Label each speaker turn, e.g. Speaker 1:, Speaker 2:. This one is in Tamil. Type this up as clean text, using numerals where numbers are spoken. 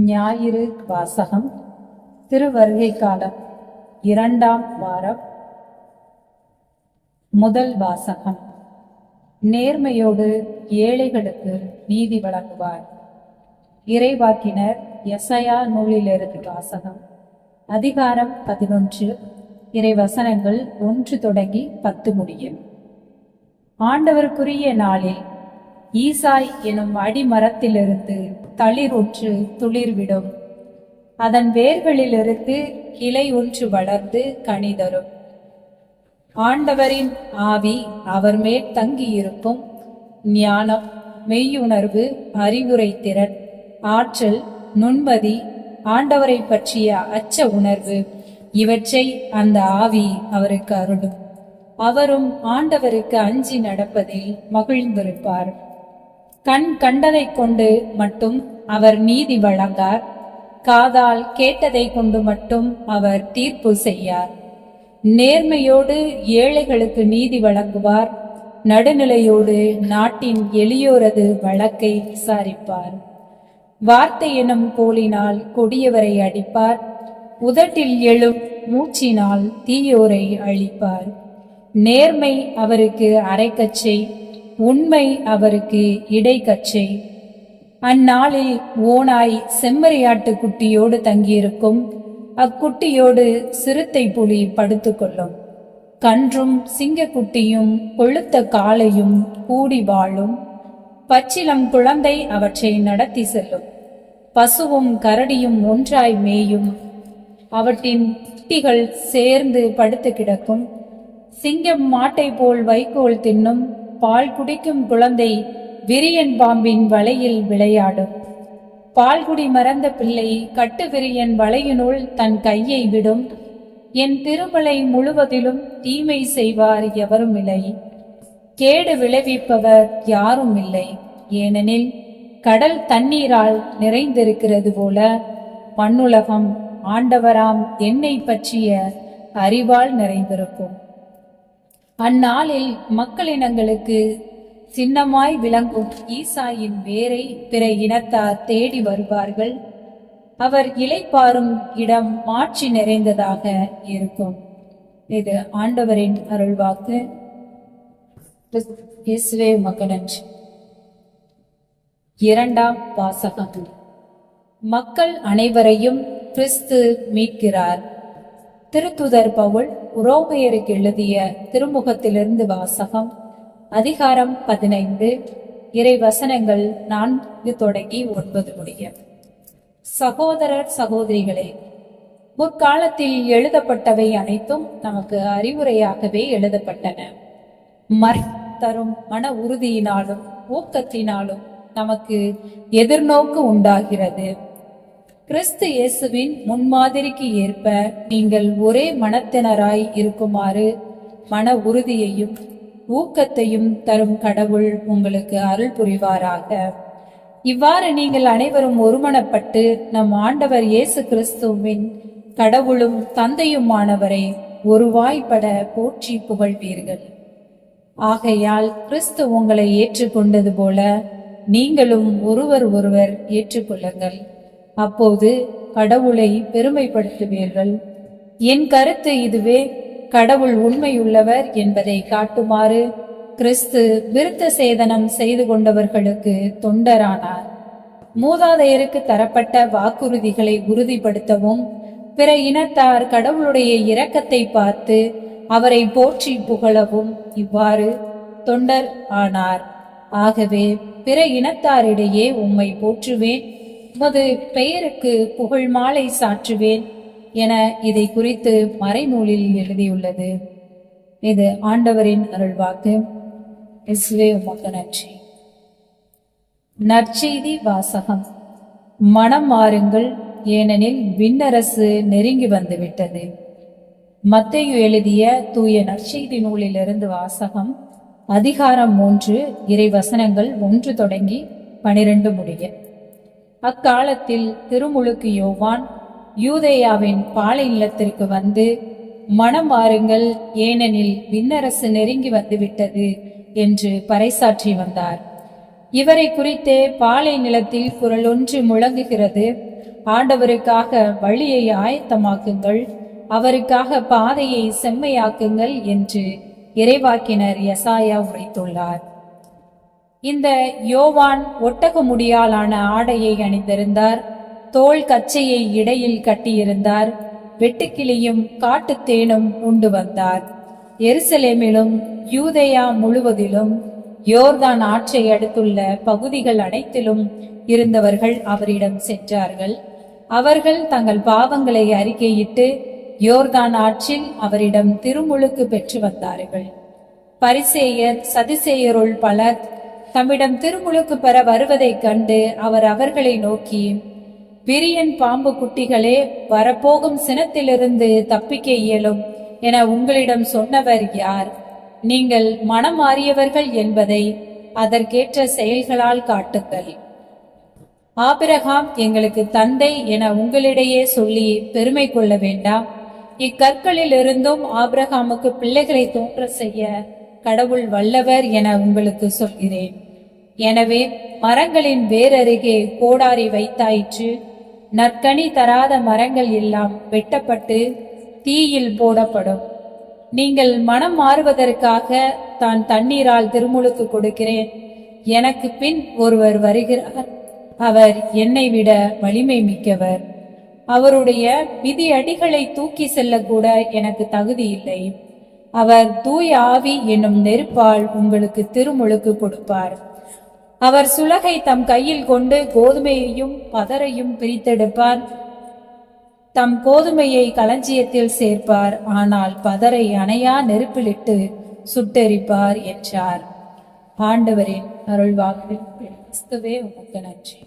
Speaker 1: ஞாயிறு வாசகம். திருவருகை காலம் 2ஆம் வாரம். முதல் வாசகம். நேர்மையோடு ஏழைகளுக்கு நீதி வழங்குவார். இறைவாக்கினர் எசையா நூலிலிருந்து வாசகம். அதிகாரம் 11, இறைவசனங்கள் 1 தொடங்கி 10 முடியும். ஆண்டவருக்குரிய நாளில் ஈசாய் எனும் அடிமரத்திலிருந்து தளிர் ஒன்று துளிர்விடும். அதன் வேர்களிலிருந்து கிளை ஒன்று வளர்ந்து கனி தரும். ஆண்டவரின் ஆவி அவர் மேல் தங்கியிருக்கும். ஞானம், மெய்யுணர்வு, அறிவுரை திறன், ஆற்றல், நுண்மதி, ஆண்டவரை பற்றிய அச்ச உணர்வு, இவற்றை அந்த ஆவி அவருக்கு அருளும். அவரும் ஆண்டவருக்கு அஞ்சி நடப்பதில் மகிழ்ந்திருப்பார். கண் கண்டதை கொண்டு மட்டும் அவர் நீதி வழங்கார். காதால் கேட்டதை கொண்டு மட்டும் அவர் தீர்ப்பு செய்யார். நேர்மையோடு ஏழைகளுக்கு நீதி வழங்குவார். நடுநிலையோடு நாட்டின் எளியோரது வழக்கை விசாரிப்பார். வார்த்தை எனும் கோலினால் கொடியவரை அடிப்பார். உதட்டில் எழும் மூச்சினால் தீயோரை அழிப்பார். நேர்மை அவருக்கு அரைக்கச்சை, உண்மை அவருக்கு இடைக்கச்சை. அந்நாளில் ஓனாய் செம்மறியாட்டு குட்டியோடு தங்கியிருக்கும். அக்குட்டியோடு சிறுத்தை புலி படுத்துக்கொள்ளும். கன்றும் சிங்கக்குட்டியும் கொழுத்த காளையும் கூடி வாழும். பச்சிலம் குழந்தை அவற்றை நடத்தி செல்லும். பசுவும் கரடியும் ஒன்றாய் மேயும். அவற்றின் குட்டிகள் சேர்ந்து படுத்து கிடக்கும். சிங்கம் மாட்டை போல் வைக்கோல் தின்னும். பால் குடிக்கும் குழந்தை விரியன் பாம்பின் வலையில் விளையாடும். பால்குடி மறந்த பிள்ளை கட்டு விரியன் வலையினுள் தன் கையை விடும். என் திருமலை முழுவதிலும் தீமை செய்வார் எவரும் இல்லை. கேடு விளைவிப்பவர் யாரும் இல்லை. ஏனெனில் கடல் தண்ணீரால் நிறைந்திருக்கிறது போல மண்ணுலகம் ஆண்டவராம் என்னை பற்றிய அறிவால் நிறைந்திருக்கும். அந்நாளில் மக்களினங்களுக்கு சின்னமாய் விளங்கும் ஈசாயின் வேரை பிற இனத்தார் தேடி வருவார்கள். அவர் இளைப்பாறும் இடம் மாட்சி நிறைந்ததாக இருக்கும். இது ஆண்டவரின் அருள்வாக்கு. இயேசுவே உமக்கு நன்றி. 2ஆம் வாசகம். மக்கள் அனைவரையும் கிறிஸ்து மீட்கிறார். திருத்துதர் பவுல் உரோமையருக்கு எழுதிய திருமுகத்திலிருந்து வாசகம். அதிகாரம் 15, இறைவசனங்கள் 4 தொடங்கி 9 முடிய. சகோதரர் சகோதரிகளே, முற்காலத்தில் எழுதப்பட்டவை அனைத்தும் நமக்கு அறிவுரையாகவே எழுதப்பட்டன. தரும் மன உறுதியினாலும் ஊக்கத்தினாலும் நமக்கு எதிர்நோக்கு உண்டாகிறது. கிறிஸ்து இயேசுவின் முன்மாதிரிக்கு ஏற்ப நீங்கள் ஒரே மனத்தினராய் இருக்குமாறு மன உறுதியையும் ஊக்கத்தையும் தரும் கடவுள் உங்களுக்கு அருள் புரிவாராக. இவ்வாறு நீங்கள் அனைவரும் ஒருமனப்பட்டு நம் ஆண்டவர் இயேசு கிறிஸ்துவின் கடவுளும் தந்தையுமானவரை ஒருவாய்ப்பட போற்றி புகழ்வீர்கள். ஆகையால் கிறிஸ்து உங்களை ஏற்றுக்கொண்டது போல நீங்களும் ஒருவர் ஒருவர் ஏற்றுக்கொள்ளுங்கள். அப்போது கடவுளை பெருமைப்படுத்துவீர்கள். என் கருத்து இதுவே, கடவுள் உண்மையுள்ளவர் என்பதை காட்டுமாறு கிறிஸ்து விருத்த சேதனம் செய்து கொண்டவர்களுக்கு தொண்டரானார். மூதாதையருக்கு தரப்பட்ட வாக்குறுதிகளை உறுதிப்படுத்தவும் பிற இனத்தார் கடவுளுடைய இரக்கத்தை பார்த்து அவரை போற்றி புகழவும் இவ்வாறு தொண்டர் ஆனார். ஆகவே பிற இனத்தாரிடையே உம்மை போற்றுவேன், உமது பெயருக்கு புகழ் மாலை சாற்றுவேன் என இதை குறித்து மறைநூலில் எழுதியுள்ளது. இது ஆண்டவரின் அருள்வாக்கு. இயேசுவே உமக்கு நன்றி. நற்செய்தி வாசகம். மனம் மாறுங்கள், ஏனெனில் விண்ணரசு நெருங்கி வந்துவிட்டது. மத்தேயு எழுதிய தூய நற்செய்தி நூலிலிருந்து வாசகம். அதிகாரம் 3, இறைவசனங்கள் 1 தொடங்கி 12 முடிய. அக்காலத்தில் திருமுழுக்கு யோவான் யூதேயாவின் பாலை நிலத்திற்கு வந்து, மனம் மாறுங்கள், ஏனெனில் விண்ணரசு நெருங்கி வந்துவிட்டது என்று பறைசாற்றி வந்தார். இவரை குறித்தே பாலை நிலத்தில் குரல் ஒன்று முழங்குகிறது, ஆண்டவருக்காக வழியை ஆயத்தமாக்குங்கள், அவருக்காக பாதையை செம்மையாக்குங்கள் என்று இறைவாக்கினர் எசாயா உரைத்துள்ளார். இந்த யோவான் ஒட்டக முடியாலான ஆடையை அணிந்திருந்தார், தோள் கச்சையை இடையில் கட்டியிருந்தார், வெட்டுக்கிளியும் காட்டுத்தேனும் உண்டு வந்தார். எருசலேமிலும் யூதேயா முழுவதிலும் யோர்தான் ஆற்றை அடுத்துள்ள பகுதிகள் அனைத்திலும் இருந்தவர்கள் அவரிடம் சென்றார்கள். அவர்கள் தங்கள் பாவங்களை அறிக்கையிட்டு யோர்தான் ஆற்றில் அவரிடம் திருமுழுக்கு பெற்று வந்தார்கள். பரிசேயர் சதுசேயருள் பலர் தம்மிடம் திருமுழுக்கு பெற வருவதைக் கண்டு அவர் அவர்களை நோக்கி, விரியன் பாம்பு குட்டிகளே, வரப்போகும் சினத்திலிருந்து தப்பிக்க இயலும் என உங்களிடம் சொன்னவர் யார்? நீங்கள் மனம் மாறியவர்கள் என்பதை அதற்கேற்ற செயல்களால் காட்டுங்கள். ஆபிரகாம் எங்களுக்கு தந்தை என உங்களிடையே சொல்லி பெருமை கொள்ள வேண்டாம். இக்கற்களில் இருந்தும் ஆபிரகாமுக்கு பிள்ளைகளை தோன்ற செய்ய கடவுள் வல்லவர் என உங்களுக்கு சொல்கிறேன். எனவே மரங்களின் வேரருகே கோடாரி வைத்தாயிற்று. நற்கனி தராத மரங்கள் எல்லாம் வெட்டப்பட்டு தீயில் போடப்படும். நீங்கள் மனம் மாறுவதற்காக தான் தண்ணீரால் திருமுழுக்கு கொடுக்கிறேன். எனக்கு பின் ஒருவர் வருகிறார், அவர் என்னை விட வலிமை மிக்கவர். அவருடைய மிதி அடிகளை தூக்கி செல்லக்கூட எனக்கு தகுதி இல்லை. அவர் தூய ஆவி என்னும் நெருப்பால் உங்களுக்கு திருமுழுக்கு கொடுப்பார். அவர் சுலகை தம் கையில் கொண்டு கோதுமையையும் பதரையும் பிரித்தெடுப்பார். தம் கோதுமையை களஞ்சியத்தில் சேர்ப்பார், ஆனால் பதரை அணையா நெருப்பிலிட்டு சுட்டெரிப்பார் என்றார். ஆண்டவரின் அருள்வாக்கு. கிறிஸ்துவே உமக்கு நன்றி.